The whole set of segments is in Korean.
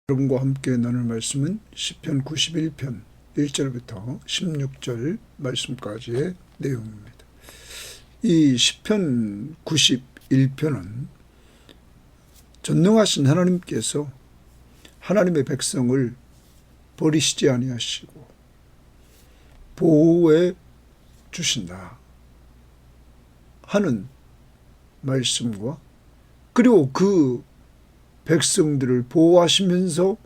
여러분과 함께 나눌 말씀은 시편 91편 1절부터 16절 말씀까지의 내용입니다. 이 시편 91편은 전능하신 하나님께서 하나님의 백성을 버리시지 아니하시고 보호해 주신다 하는 말씀과, 그리고 그 백성들을 보호하시면서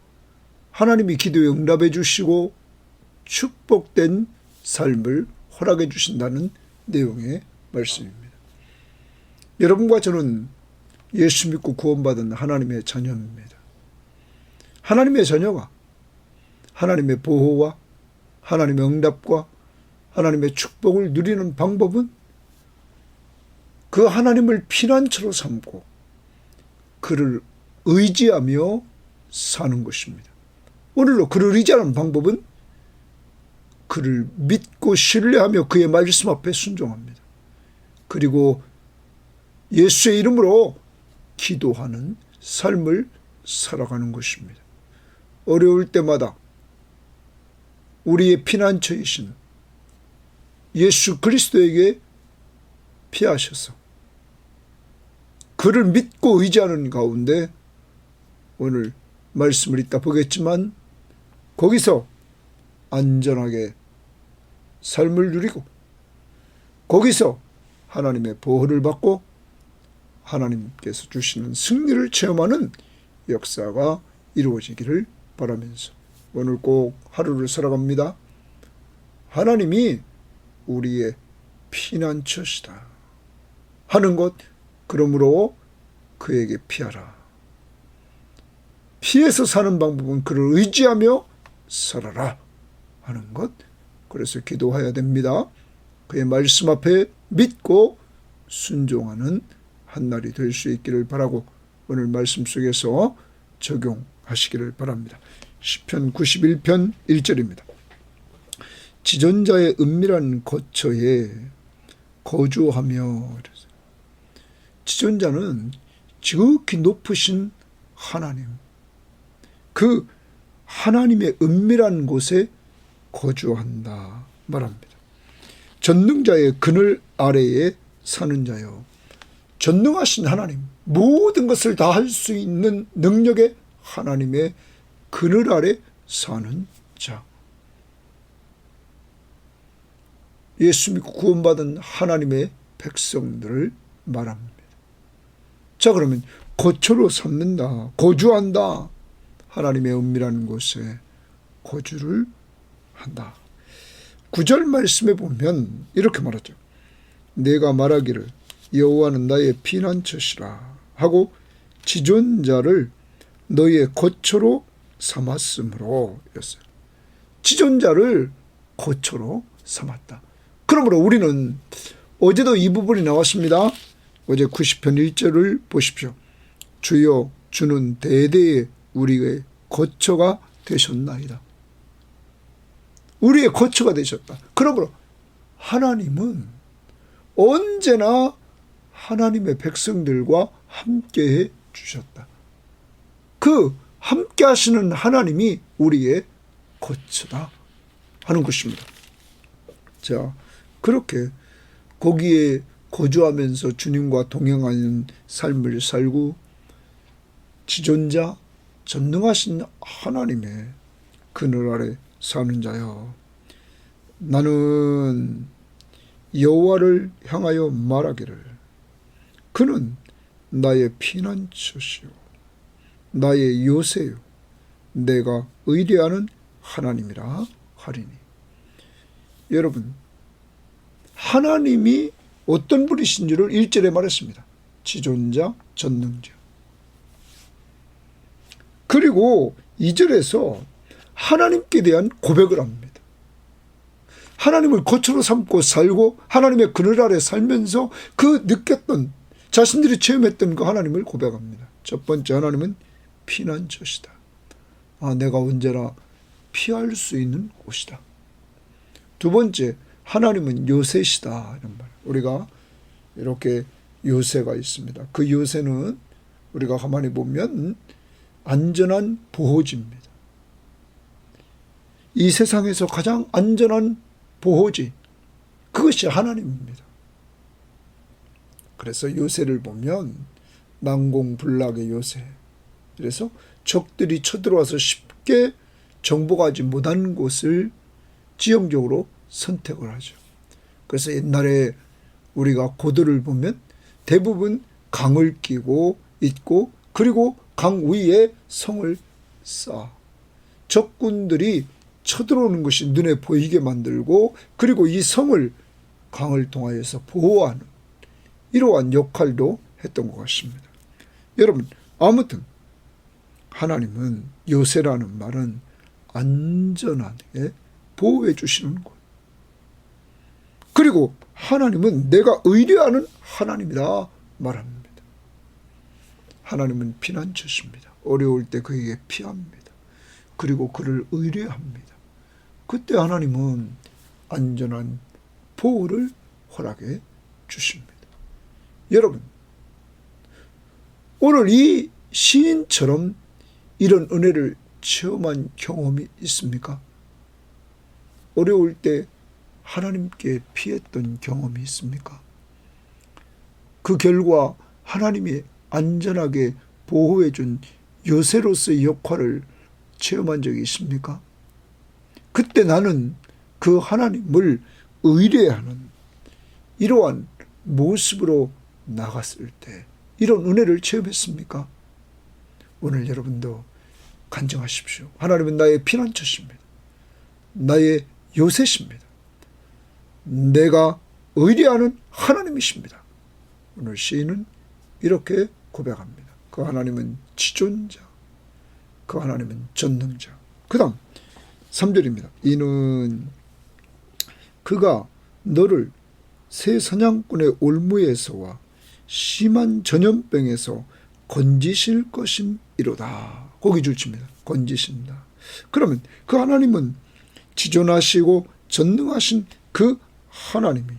하나님이 기도에 응답해 주시고 축복된 삶을 허락해 주신다는 내용의 말씀입니다. 여러분과 저는 예수 믿고 구원받은 하나님의 자녀입니다. 하나님의 자녀가 하나님의 보호와 하나님의 응답과 하나님의 축복을 누리는 방법은 그 하나님을 피난처로 삼고 그를 의지하며 사는 것입니다. 오늘로 그를 의지하는 방법은 그를 믿고 신뢰하며 그의 말씀 앞에 순종합니다. 그리고 예수의 이름으로 기도하는 삶을 살아가는 것입니다. 어려울 때마다 우리의 피난처이신 예수 그리스도에게 피하셔서 그를 믿고 의지하는 가운데 오늘 말씀을 이따 보겠지만 거기서 안전하게 삶을 누리고 거기서 하나님의 보호를 받고 하나님께서 주시는 승리를 체험하는 역사가 이루어지기를 바라면서 오늘 꼭 하루를 살아갑니다. 하나님이 우리의 피난처시다 하는 것, 그러므로 그에게 피하라. 피해서 사는 방법은 그를 의지하며 살아라 하는 것, 그래서 기도해야 됩니다. 그의 말씀 앞에 믿고 순종하는 한날이 될 수 있기를 바라고 오늘 말씀 속에서 적용하시기를 바랍니다. 시편 91편 1절입니다. 지존자의 은밀한 거처에 거주하며, 지존자는 지극히 높으신 하나님, 그 하나님의 은밀한 곳에 거주한다 말합니다. 전능자의 그늘 아래에 사는 자요, 전능하신 하나님, 모든 것을 다 할 수 있는 능력의 하나님의 그늘 아래 사는 자, 예수 믿고 구원받은 하나님의 백성들을 말합니다. 자, 그러면 거처로 삼는다, 거주한다, 하나님의 은밀한 곳에 거주를 한다. 9절 말씀에 보면 이렇게 말하죠. 내가 말하기를 여호와는 나의 피난처시라 하고 지존자를 너의 거처로 삼았으므로 였어요. 지존자를 거처로 삼았다. 그러므로 우리는 어제도 이 부분이 나왔습니다. 어제 90편 1절을 보십시오. 주여 주는 대대의 우리의 거처가 되셨나이다. 우리의 거처가 되셨다. 그러므로 하나님은 언제나 하나님의 백성들과 함께해 주셨다. 그 함께 하시는 하나님이 우리의 거처다 하는 것입니다. 자, 그렇게 거기에 거주하면서 주님과 동행하는 삶을 살고 지존자, 전능하신 하나님의 그늘 아래 사는 자여, 나는 여호와를 향하여 말하기를 그는 나의 피난처시요 나의 요새요 내가 의뢰하는 하나님이라 하리니. 여러분, 하나님이 어떤 분이신지를 1절에 말했습니다. 지존자, 전능자. 그리고 2절에서 하나님께 대한 고백을 합니다. 하나님을 거처로 삼고 살고 하나님의 그늘 아래 살면서 그 느꼈던, 자신들이 체험했던 그 하나님을 고백합니다. 첫 번째, 하나님은 피난처시다. 내가 언제나 피할 수 있는 곳이다. 두 번째, 하나님은 요새시다. 이런 말. 우리가 이렇게 요새가 있습니다. 그 요새는 우리가 가만히 보면 안전한 보호지입니다. 이 세상에서 가장 안전한 보호지, 그것이 하나님입니다. 그래서 요새를 보면 난공불락의 요새, 그래서 적들이 쳐들어와서 쉽게 정복하지 못한 곳을 지형적으로 선택을 하죠. 그래서 옛날에 우리가 고도를 보면 대부분 강을 끼고 있고, 그리고 강 위에 성을 쌓아 적군들이 쳐들어오는 것이 눈에 보이게 만들고, 그리고 이 성을 강을 통하여서 보호하는 이러한 역할도 했던 것 같습니다. 여러분, 아무튼 하나님은 요새라는 말은 안전하게 보호해 주시는 것, 그리고 하나님은 내가 의뢰하는 하나님이다 말합니다. 하나님은 피난처십니다. 어려울 때 그에게 피합니다. 그리고 그를 의뢰합니다. 그때 하나님은 안전한 보호를 허락해 주십니다. 여러분, 오늘 이 시인처럼 이런 은혜를 체험한 경험이 있습니까? 어려울 때 하나님께 피했던 경험이 있습니까? 그 결과 하나님이 안전하게 보호해 준 요새로서의 역할을 체험한 적이 있습니까? 그때 나는 그 하나님을 의뢰하는 이러한 모습으로 나갔을 때 이런 은혜를 체험했습니까? 오늘 여러분도 간증하십시오. 하나님은 나의 피난처십니다. 나의 요새십니다. 내가 의뢰하는 하나님이십니다. 오늘 시인은 이렇게 고백합니다. 그 하나님은 지존자, 그 하나님은 전능자. 그 다음 3절입니다. 이는 그가 너를 새 사냥꾼의 올무에서와 심한 전염병에서 건지실 것임이로다. 고기 줄칩니다. 건지신다. 그러면 그 하나님은 지존하시고 전능하신 그 하나님이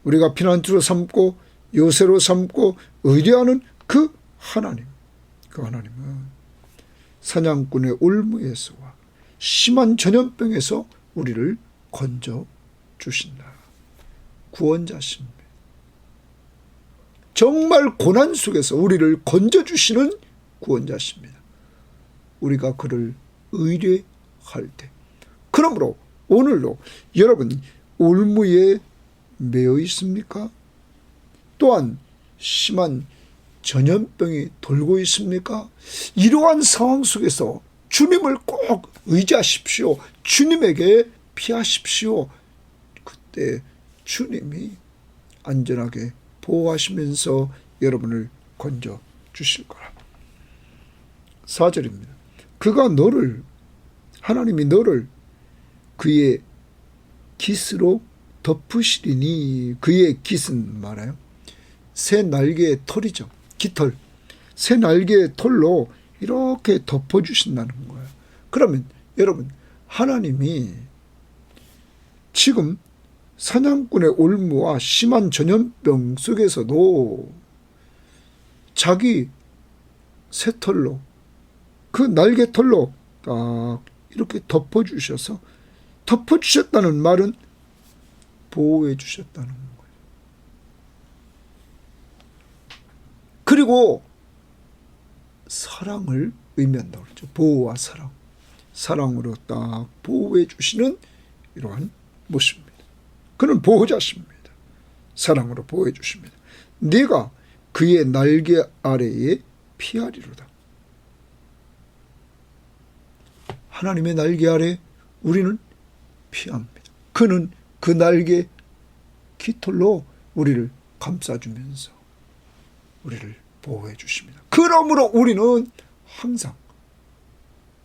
우리가 피난처로 삼고 요새로 삼고 의뢰하는 그 하나님, 그 하나님은 사냥꾼의 올무에서와 심한 전염병에서 우리를 건져 주신다. 구원자십니다. 정말 고난 속에서 우리를 건져 주시는 구원자십니다. 우리가 그를 의뢰할 때. 그러므로 오늘도 여러분 올무에 매여 있습니까? 또한 심한 전염병이 돌고 있습니까? 이러한 상황 속에서 주님을 꼭 의지하십시오. 주님에게 피하십시오. 그때 주님이 안전하게 보호하시면서 여러분을 건져 주실 거라. 4절입니다. 그가 너를, 하나님이 너를 그의 깃으로 덮으시리니, 그의 깃은 말아요. 새 날개의 털이죠. 깃털. 새 날개의 털로 이렇게 덮어주신다는 거예요. 그러면 여러분, 하나님이 지금 사냥꾼의 올무와 심한 전염병 속에서도 자기 새 털로, 그 날개 털로 딱 이렇게 덮어주셔서, 덮어주셨다는 말은 보호해 주셨다는 거예요. 그리고 사랑을 의미한다고 그러죠. 보호와 사랑. 사랑으로 딱 보호해 주시는 이러한 모습입니다. 그는 보호자십니다. 사랑으로 보호해 주십니다. 네가 그의 날개 아래에 피하리로다. 하나님의 날개 아래 우리는 피합니다. 그는 그 날개 깃털로 우리를 감싸주면서 우리를 보호해 주십니다. 그러므로 우리는 항상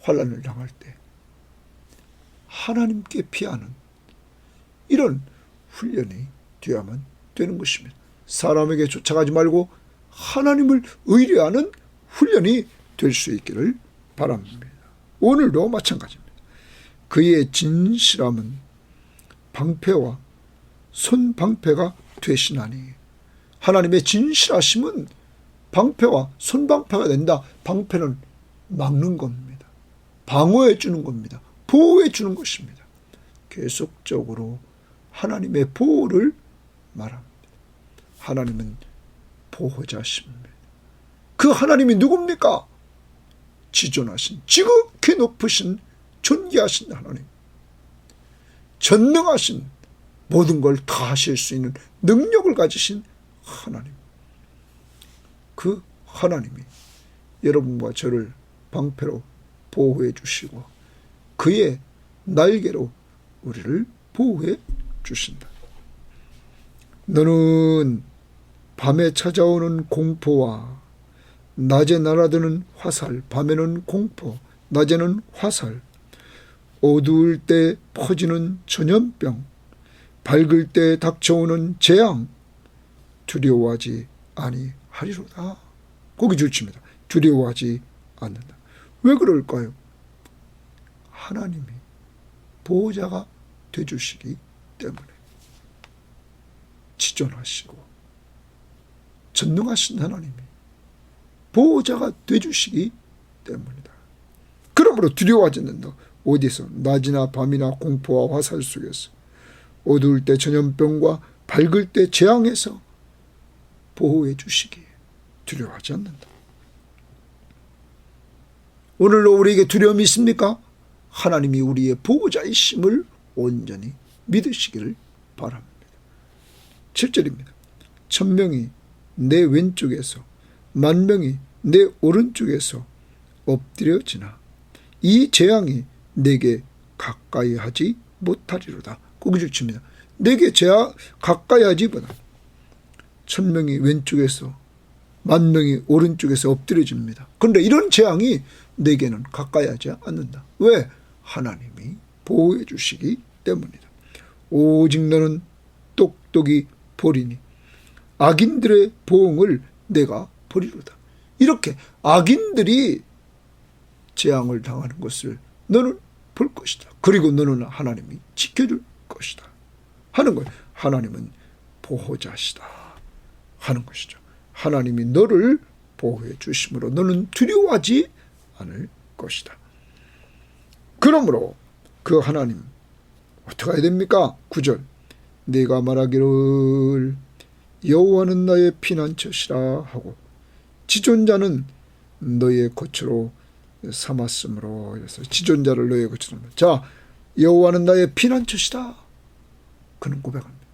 환난을 당할 때 하나님께 피하는 이런 훈련이 되어야만 되는 것입니다. 사람에게 쫓아가지 말고 하나님을 의뢰하는 훈련이 될 수 있기를 바랍니다. 오늘도 마찬가지입니다. 그의 진실함은 방패와 손방패가 되시나니, 하나님의 진실하심은 방패와 손방패가 된다. 방패는 막는 겁니다. 방어해 주는 겁니다. 보호해 주는 것입니다. 계속적으로 하나님의 보호를 말합니다. 하나님은 보호자십니다. 그 하나님이 누굽니까? 지존하신, 지극히 높으신, 존귀하신 하나님, 전능하신, 모든 걸 다 하실 수 있는 능력을 가지신 하나님. 그 하나님이 여러분과 저를 방패로 보호해 주시고 그의 날개로 우리를 보호해 주신다. 너는 밤에 찾아오는 공포와 낮에 날아드는 화살, 밤에는 공포, 낮에는 화살, 어두울 때 퍼지는 전염병, 밝을 때 닥쳐오는 재앙, 두려워하지 아니하리로다. 거기 줄칩니다. 두려워하지 않는다. 왜 그럴까요? 하나님이 보호자가 되주시기 때문에. 지존하시고 전능하신 하나님이 보호자가 되주시기 때문이다. 그러므로 두려워하지 않는다. 어디서? 낮이나 밤이나 공포와 화살 속에서, 어두울 때 전염병과 밝을 때 재앙에서 보호해 주시기에 두려워하지 않는다. 오늘도 우리에게 두려움이 있습니까? 하나님이 우리의 보호자이심을 온전히 믿으시기를 바랍니다. 7절입니다. 1000명이 내 왼쪽에서 10,000명이 내 오른쪽에서 엎드려지나 이 재앙이 내게 가까이 하지 못하리로다. 거기 줄칩니다. 내게 재앙 가까이 하지보다 1000명이 왼쪽에서 10,000명이 오른쪽에서 엎드려집니다. 그런데 이런 재앙이 내게는 가까이 하지 않는다. 왜? 하나님이 보호해 주시기 때문이다. 오직 너는 똑똑히 보리니 악인들의 보응을 내가 보리로다. 이렇게 악인들이 재앙을 당하는 것을 너는 볼 것이다. 그리고 너는 하나님이 지켜줄 것이다 하는 거예요. 하나님은 보호자시다 하는 것이죠. 하나님이 너를 보호해 주심으로 너는 두려워하지 않을 것이다. 그러므로 그 하나님 어떻게 해야 됩니까? 9절 내가 말하기를 여호와는 나의 피난처시라 하고 지존자는 너의 거처로 삼았으므로. 그래서 지존자를 너의 거처로. 자, 여호와는 나의 피난처시다. 그는 고백합니다.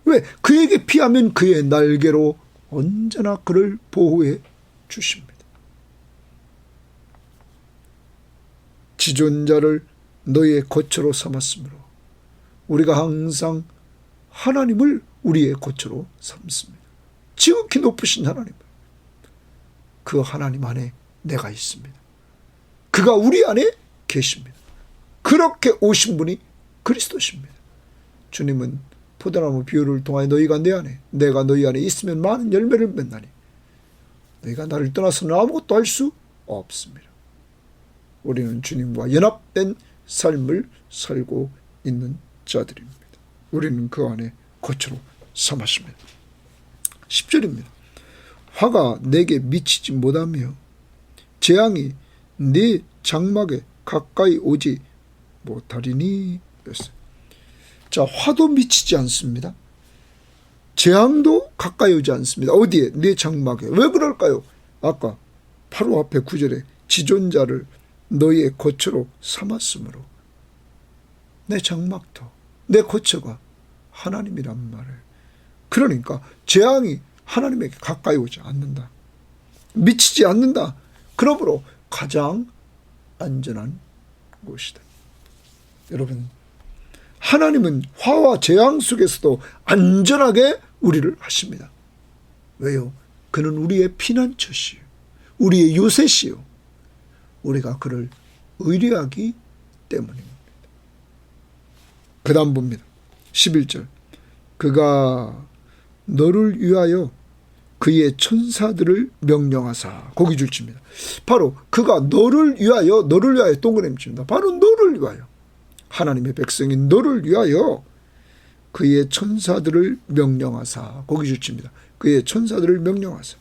왜? 그에게 피하면 그의 날개로 언제나 그를 보호해 주십니다. 지존자를 너의 거처로 삼았으므로. 우리가 항상 하나님을 우리의 거처로 삼습니다. 지극히 높으신 하나님. 그 하나님 안에 내가 있습니다. 그가 우리 안에 계십니다. 그렇게 오신 분이 그리스도십니다. 주님은 포도나무 비유를 통하여 너희가 내 안에 내가 너희 안에 있으면 많은 열매를 맺나니 너희가 나를 떠나서는 아무것도 할 수 없습니다. 우리는 주님과 연합된 삶을 살고 있는 자들입니다. 우리는 그 안에 거처로 삼았습니다. 10절입니다. 화가 내게 미치지 못하며 재앙이 네 장막에 가까이 오지 못하리니. 자, 화도 미치지 않습니다. 재앙도 가까이 오지 않습니다. 어디에? 네 장막에. 왜 그럴까요? 아까 바로 앞에 9절에 지존자를 너희의 거처로 삼았으므로. 내 장막도 내 거처가 하나님이란 말이에요. 그러니까 재앙이 하나님에게 가까이 오지 않는다. 미치지 않는다. 그러므로 가장 안전한 곳이다. 여러분, 하나님은 화와 재앙 속에서도 안전하게 우리를 하십니다. 왜요? 그는 우리의 피난처시요, 우리의 요새시요. 우리가 그를 의뢰하기 때문입니다. 그 다음 봅니다. 11절 그가 너를 위하여 그의 천사들을 명령하사. 거기 줄칩니다. 바로 그가 너를 위하여 동그라미 칩니다. 바로 너를 위하여, 하나님의 백성인 너를 위하여 그의 천사들을 명령하사. 거기 줄칩니다. 그의 천사들을 명령하사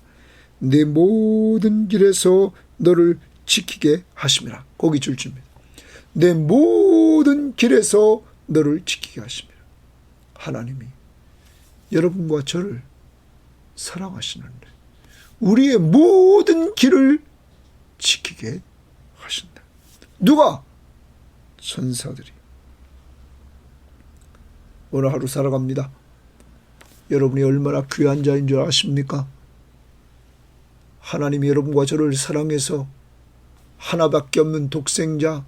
내 모든 길에서 너를 지키게 하심이라. 거기 줄집니다. 내 모든 길에서 너를 지키게 하심이라. 하나님이 여러분과 저를 사랑하시는데 우리의 모든 길을 지키게 하신다. 누가? 천사들이. 오늘 하루 살아갑니다. 여러분이 얼마나 귀한 자인 줄 아십니까? 하나님이 여러분과 저를 사랑해서 하나밖에 없는 독생자,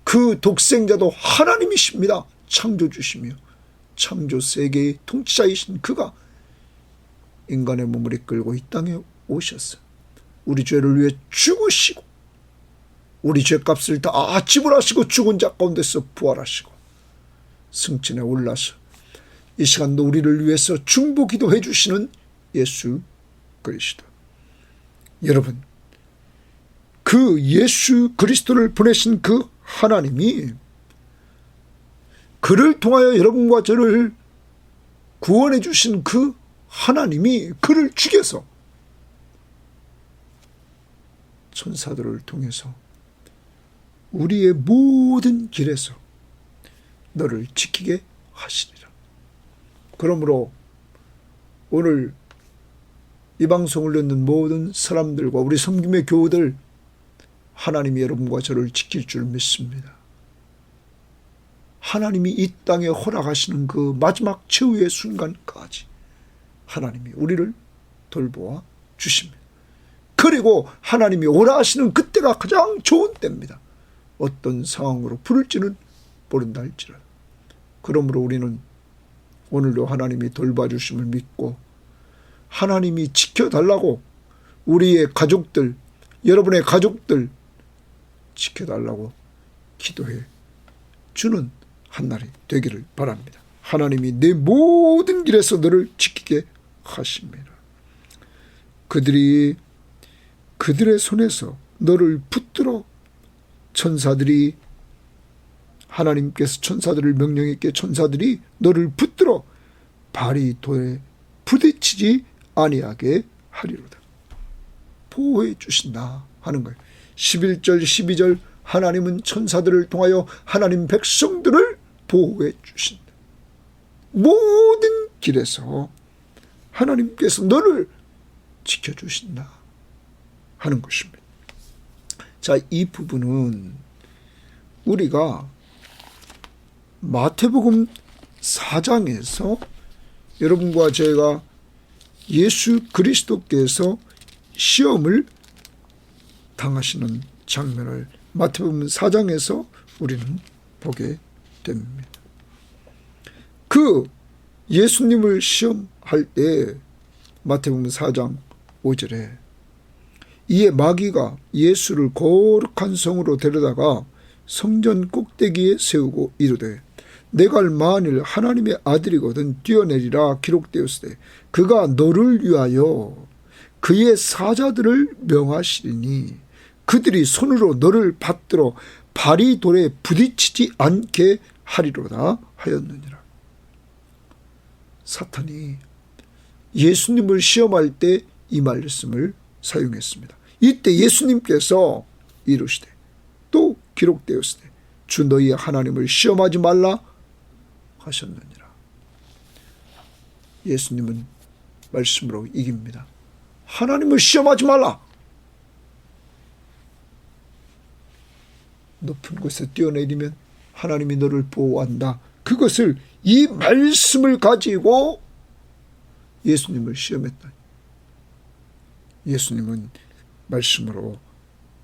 그 독생자도 하나님이십니다. 창조주시며 창조 세계의 통치자이신 그가 인간의 몸을 이끌고 이 땅에 오셨어요. 우리 죄를 위해 죽으시고 우리 죄값을 다 지불하시고 죽은 자 가운데서 부활하시고 승천에 올라서 이 시간도 우리를 위해서 중보기도 해주시는 예수 그리스도. 여러분, 그 예수 그리스도를 보내신 그 하나님이 그를 통하여 여러분과 저를 구원해 주신 그 하나님이 그를 죽여서 천사들을 통해서 우리의 모든 길에서 너를 지키게 하시리라. 그러므로 오늘 이 방송을 듣는 모든 사람들과 우리 섬김의 교우들, 하나님이 여러분과 저를 지킬 줄 믿습니다. 하나님이 이 땅에 허락하시는 그 마지막 최후의 순간까지 하나님이 우리를 돌보아 주십니다. 그리고 하나님이 오라 하시는 그때가 가장 좋은 때입니다. 어떤 상황으로 부를지는 모른다 할지라도. 그러므로 우리는 오늘도 하나님이 돌봐주심을 믿고 하나님이 지켜달라고 우리의 가족들, 여러분의 가족들 지켜달라고 기도해 주는 한날이 되기를 바랍니다. 하나님이 내 모든 길에서 너를 지키게 하십니다. 그들이 그들의 손에서 너를 붙들어 천사들이 하나님께서 천사들을 명령했기에 천사들이 너를 붙들어 발이 돌에 부딪히지 아니하게 하리로다. 보호해 주신다 하는 거예요. 11절 12절 하나님은 천사들을 통하여 하나님 백성들을 보호해 주신다. 모든 길에서 하나님께서 너를 지켜주신다 하는 것입니다. 자, 이 부분은 우리가 마태복음 4장에서 여러분과 제가 예수 그리스도께서 시험을 당하시는 장면을 마태복음 4장에서 우리는 보게 됩니다. 그 예수님을 시험할 때 마태복음 4장 5절에 이에 마귀가 예수를 거룩한 성으로 데려다가 성전 꼭대기에 세우고 이르되 내가 만일 하나님의 아들이거든 뛰어내리라 기록되었으되 그가 너를 위하여 그의 사자들을 명하시리니 그들이 손으로 너를 받들어 발이 돌에 부딪히지 않게 하리로다 하였느니라. 사탄이 예수님을 시험할 때 이 말씀을 사용했습니다. 이때 예수님께서 이르시되 또 기록되었으되 주 너희의 하나님을 시험하지 말라 하셨느니라. 예수님은 말씀으로 이깁니다. 하나님을 시험하지 말라. 높은 곳에 뛰어내리면 하나님이 너를 보호한다. 그것을 이 말씀을 가지고 예수님을 시험했다. 예수님은 말씀으로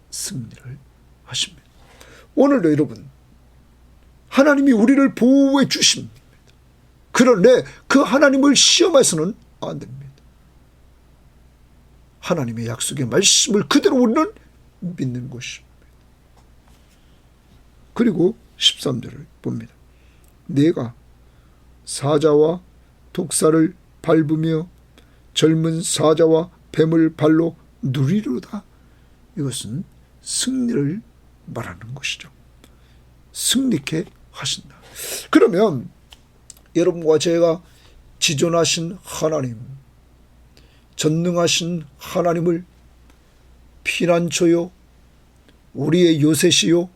승리를 하십니다. 오늘도 여러분 하나님이 우리를 보호해 주십니다. 그런데 그 하나님을 시험해서는 안 됩니다. 하나님의 약속의 말씀을 그대로 우리는 믿는 것입니다. 그리고 13절을 봅니다. 내가 사자와 독사를 밟으며 젊은 사자와 뱀을 발로 누리로다. 이것은 승리를 말하는 것이죠. 승리케 하신다. 그러면 여러분과 제가 지존하신 하나님, 전능하신 하나님을 피난처요, 우리의 요새시요,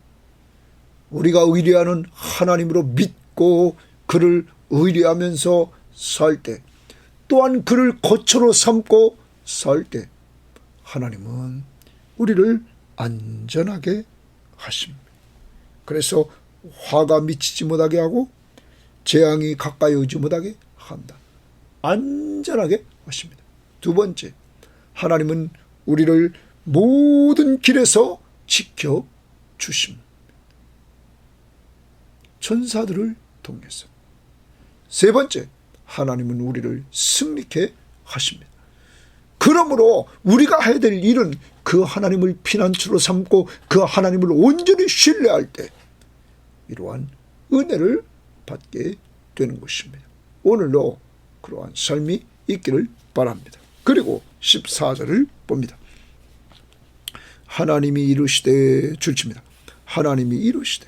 우리가 의뢰하는 하나님으로 믿고 그를 의뢰하면서 살 때, 또한 그를 거처로 삼고 살 때 하나님은 우리를 안전하게 하십니다. 그래서 화가 미치지 못하게 하고 재앙이 가까이 오지 못하게 한다. 안전하게 하십니다. 두 번째, 하나님은 우리를 모든 길에서 지켜주십니다. 천사들을 통해서. 세 번째, 하나님은 우리를 승리케 하십니다. 그러므로 우리가 해야 될 일은 그 하나님을 피난처로 삼고 그 하나님을 온전히 신뢰할 때 이러한 은혜를 받게 되는 것입니다. 오늘도 그러한 삶이 있기를 바랍니다. 그리고 14절을 봅니다. 하나님이 이르시되, 줄칩니다. 하나님이 이르시되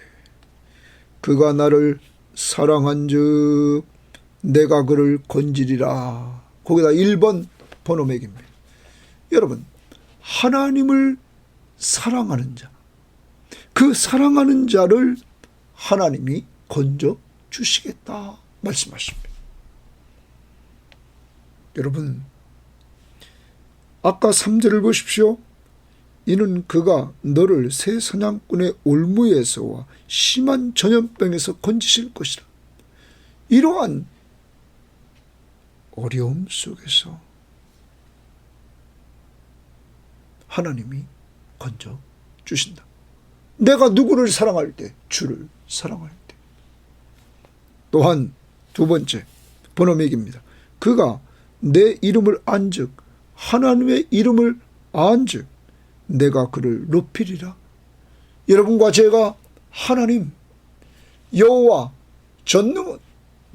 그가 나를 사랑한즉 내가 그를 건지리라. 거기다 1번 번호맥입니다. 여러분, 하나님을 사랑하는 자, 그 사랑하는 자를 하나님이 건져 주시겠다 말씀하십니다. 여러분, 아까 3절을 보십시오. 이는 그가 너를 새 사냥꾼의 올무에서와 심한 전염병에서 건지실 것이라. 이러한 어려움 속에서 하나님이 건져 주신다. 내가 누구를 사랑할 때? 주를 사랑할 때. 또한 두 번째 번호맥입니다. 그가 내 이름을 안즉, 하나님의 이름을 안즉 내가 그를 높이리라. 여러분과 제가 하나님, 여호와, 전능은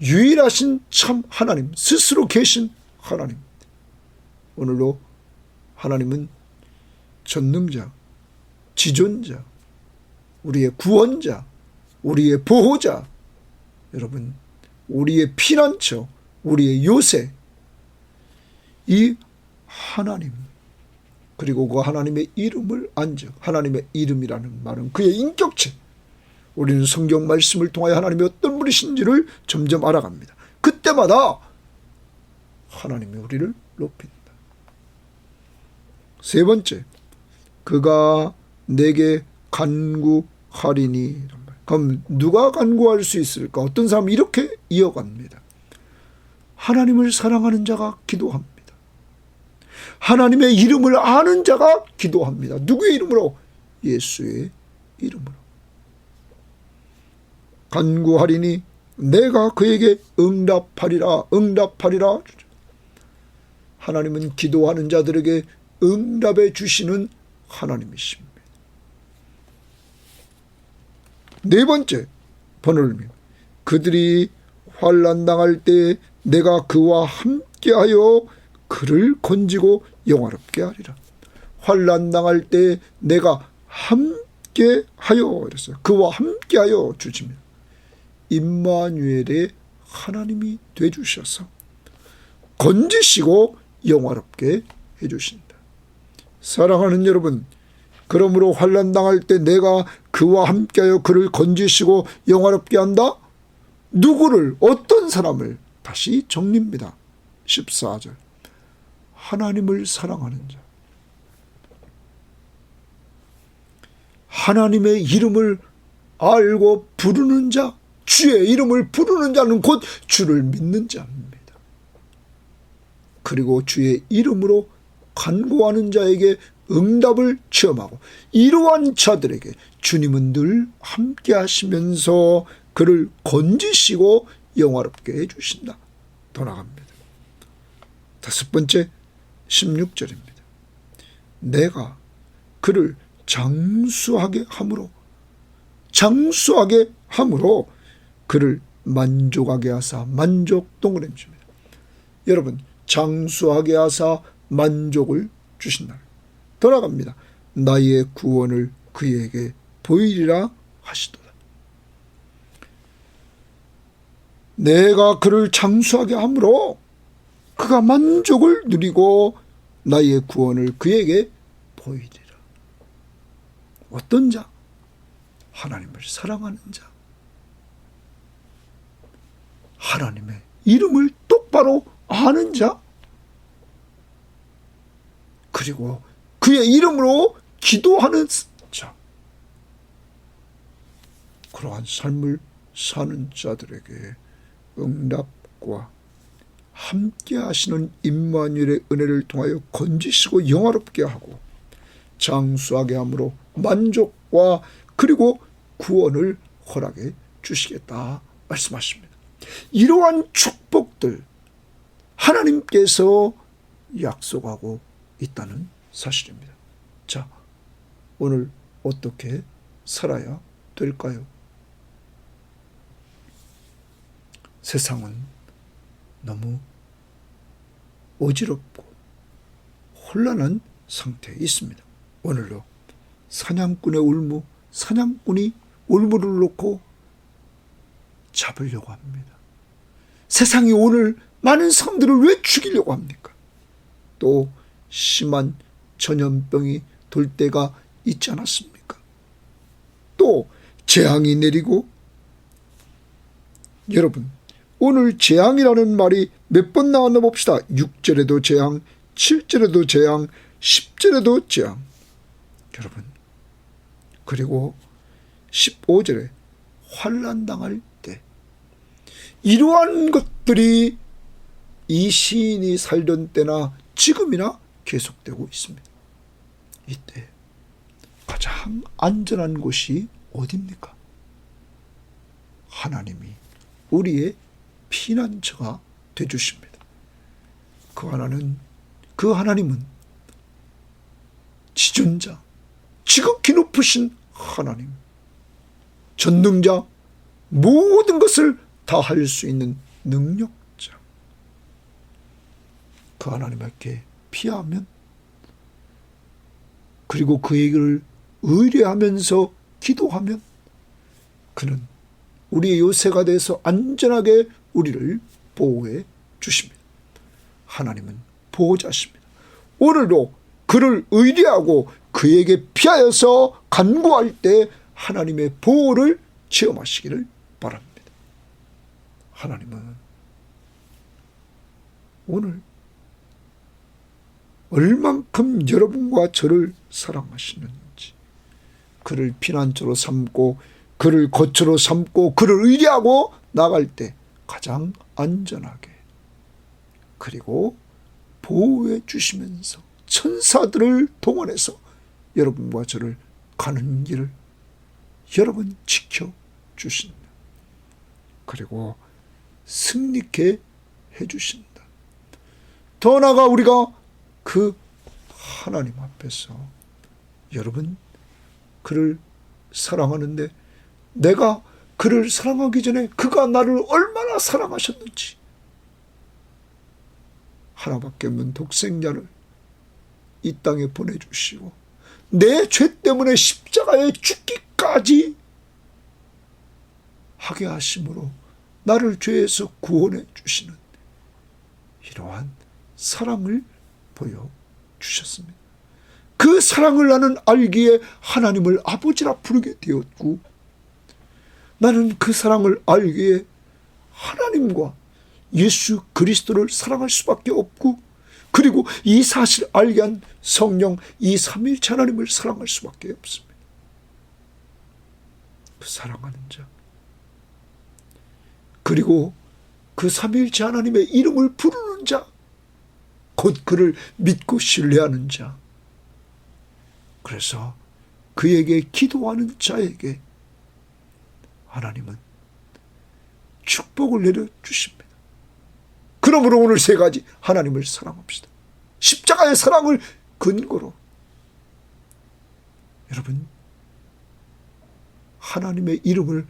유일하신 참 하나님, 스스로 계신 하나님. 오늘도 하나님은 전능자, 지존자, 우리의 구원자, 우리의 보호자, 여러분, 우리의 피난처, 우리의 요새, 이 하나님, 그리고 그 하나님의 이름을 안즉, 하나님의 이름이라는 말은 그의 인격체. 우리는 성경 말씀을 통하여 하나님이 어떤 분이신지를 점점 알아갑니다. 그때마다 하나님이 우리를 높인다. 세 번째, 그가 내게 간구하리니. 그럼 누가 간구할 수 있을까? 어떤 사람이 이렇게 이어갑니다. 하나님을 사랑하는 자가 기도합니다. 하나님의 이름을 아는 자가 기도합니다. 누구의 이름으로? 예수의 이름으로. 간구하리니 내가 그에게 응답하리라. 응답하리라. 하나님은 기도하는 자들에게 응답해 주시는 하나님이십니다. 네 번째 번호를, 그들이 환난 당할 때 내가 그와 함께하여 그를 건지고 영화롭게 하리라. 환난 당할 때 내가 함께하여 이랬어요. 그와 함께하여 주십니다. 임마누엘의 하나님이 되주셔서 건지시고 영화롭게 해주신다. 사랑하는 여러분, 그러므로 환난 당할 때 내가 그와 함께하여 그를 건지시고 영화롭게 한다. 누구를, 어떤 사람을? 다시 정리입니다. 14절. 하나님을 사랑하는 자, 하나님의 이름을 알고 부르는 자, 주의 이름을 부르는 자는 곧 주를 믿는 자입니다. 그리고 주의 이름으로 간구하는 자에게 응답을 체험하고, 이러한 자들에게 주님은 늘 함께 하시면서 그를 건지시고 영화롭게 해주신다. 더 나갑니다. 다섯 번째 16절입니다. 내가 그를 장수하게 함으로 그를 만족하게 하사. 만족 동그라미입니다. 여러분, 장수하게 하사 만족을 주신다. 돌아갑니다. 나의 구원을 그에게 보이리라 하시도다. 내가 그를 장수하게 함으로 그가 만족을 누리고 나의 구원을 그에게 보이리라. 어떤 자? 하나님을 사랑하는 자. 하나님의 이름을 똑바로 아는 자. 그리고 그의 이름으로 기도하는 자. 그러한 삶을 사는 자들에게 응답과 함께 하시는 임마누엘의 은혜를 통하여 건지시고 영화롭게 하고 장수하게 함으로 만족과 그리고 구원을 허락해 주시겠다 말씀하십니다. 이러한 축복들 하나님께서 약속하고 있다는 사실입니다. 자, 오늘 어떻게 살아야 될까요? 세상은 너무 어지럽고 혼란한 상태에 있습니다. 오늘도 사냥꾼의 울무, 사냥꾼이 울무를 놓고 잡으려고 합니다. 세상이 오늘 많은 사람들을 왜 죽이려고 합니까? 또 심한 전염병이 돌 때가 있지 않았습니까? 또 재앙이 내리고, 여러분 오늘 재앙이라는 말이 몇 번 나왔나 봅시다. 6절에도 재앙, 7절에도 재앙, 10절에도 재앙. 여러분, 그리고 15절에 환난당할 때, 이러한 것들이 이 시인이 살던 때나 지금이나 계속되고 있습니다. 이때 가장 안전한 곳이 어디입니까? 하나님이 우리의 피난처가 되주십니다. 그 하나님은 지존자, 지극히 높으신 하나님, 전능자, 모든 것을 다 할 수 있는 능력자. 그 하나님께 피하면, 그리고 그에게를 의뢰하면서 기도하면 그는 우리의 요새가 돼서 안전하게 우리를 보호해 주십니다. 하나님은 보호자십니다. 오늘도 그를 의뢰하고 그에게 피하여서 간구할 때 하나님의 보호를 체험하시기를 바랍니다. 하나님은 오늘 얼만큼 여러분과 저를 사랑하시는지, 그를 피난처로 삼고 그를 거처로 삼고 그를 의뢰하고 나갈 때 가장 안전하게, 그리고 보호해 주시면서 천사들을 동원해서 여러분과 저를 가는 길을 여러분 지켜주신다. 그리고 승리케 해주신다. 더 나아가 우리가 그 하나님 앞에서 여러분 그를 사랑하는데, 내가 그를 사랑하기 전에 그가 나를 얼마나 사랑하셨는지, 하나밖에 없는 독생자를 이 땅에 보내주시고 내 죄 때문에 십자가에 죽기까지 하게 하심으로 나를 죄에서 구원해 주시는 이러한 사랑을 보여주셨습니다. 그 사랑을 나는 알기에 하나님을 아버지라 부르게 되었고, 나는 그 사랑을 알기에 하나님과 예수 그리스도를 사랑할 수밖에 없고, 그리고 이 사실을 알게 한 성령, 이 삼위일체 하나님을 사랑할 수밖에 없습니다. 그 사랑하는 자, 그리고 그 삼위일체 하나님의 이름을 부르는 자, 곧 그를 믿고 신뢰하는 자, 그래서 그에게 기도하는 자에게 하나님은 축복을 내려주십니다. 그러므로 오늘 세 가지, 하나님을 사랑합시다. 십자가의 사랑을 근거로 여러분 하나님의 이름을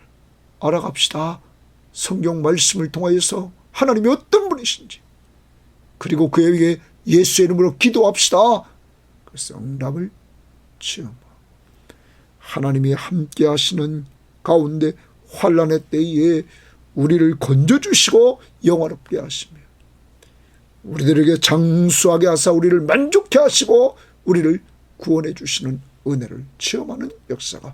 알아갑시다. 성경 말씀을 통하여서 하나님이 어떤 분이신지, 그리고 그에게 예수의 이름으로 기도합시다. 그래서 응답을 체험하고 하나님이 함께 하시는 가운데 환난의 때에 우리를 건져주시고 영화롭게 하시며 우리들에게 장수하게 하사 우리를 만족해 하시고 우리를 구원해 주시는 은혜를 체험하는 역사가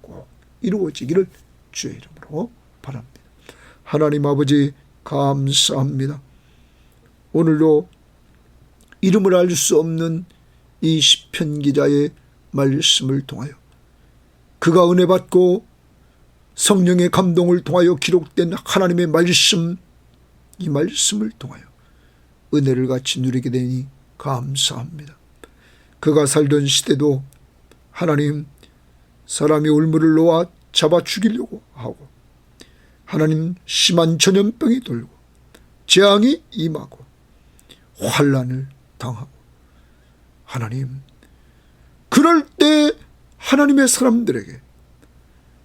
꼭 이루어지기를 주의 이름으로 바랍니다. 하나님 아버지 감사합니다. 오늘도 이름을 알 수 없는 이 시편 기자의 말씀을 통하여 그가 은혜 받고 성령의 감동을 통하여 기록된 하나님의 말씀, 이 말씀을 통하여 은혜를 같이 누리게 되니 감사합니다. 그가 살던 시대도 하나님 사람이 올무를 놓아 잡아 죽이려고 하고 하나님 심한 전염병이 돌고 재앙이 임하고 환난을 당하고 하나님 그럴 때 하나님의 사람들에게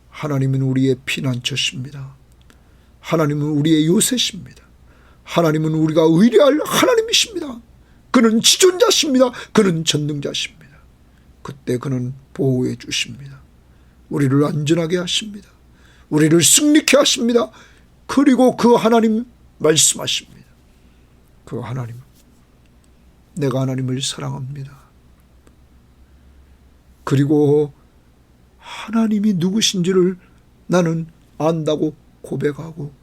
하나님은 우리의 피난처십니다. 하나님은 우리의 요새십니다. 하나님은 우리가 의뢰할 하나님이십니다. 그는 지존자십니다. 그는 전능자십니다. 그때 그는 보호해 주십니다. 우리를 안전하게 하십니다. 우리를 승리케 하십니다. 그리고 그 하나님 말씀하십니다. 그 하나님, 내가 하나님을 사랑합니다. 그리고 하나님이 누구신지를 나는 안다고 고백하고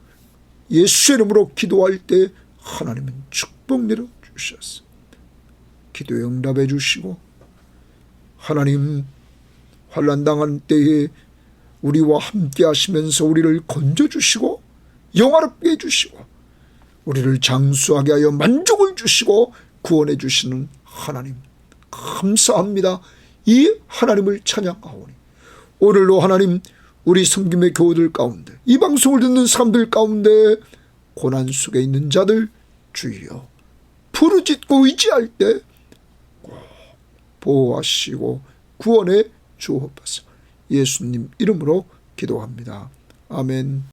예수의 이름으로 기도할 때 하나님은 축복 내려주셨어. 기도에 응답해 주시고 하나님 환난 당한 때에 우리와 함께 하시면서 우리를 건져주시고 영화롭게 해주시고 우리를 장수하게 하여 만족을 주시고 구원해 주시는 하나님 감사합니다. 이 하나님을 찬양하오니 오늘도 하나님 우리 섬김의 교우들 가운데 이 방송을 듣는 사람들 가운데 고난 속에 있는 자들 주여 부르짖고 의지할 때 꼭 보호하시고 구원해 주옵소서. 예수님 이름으로 기도합니다. 아멘.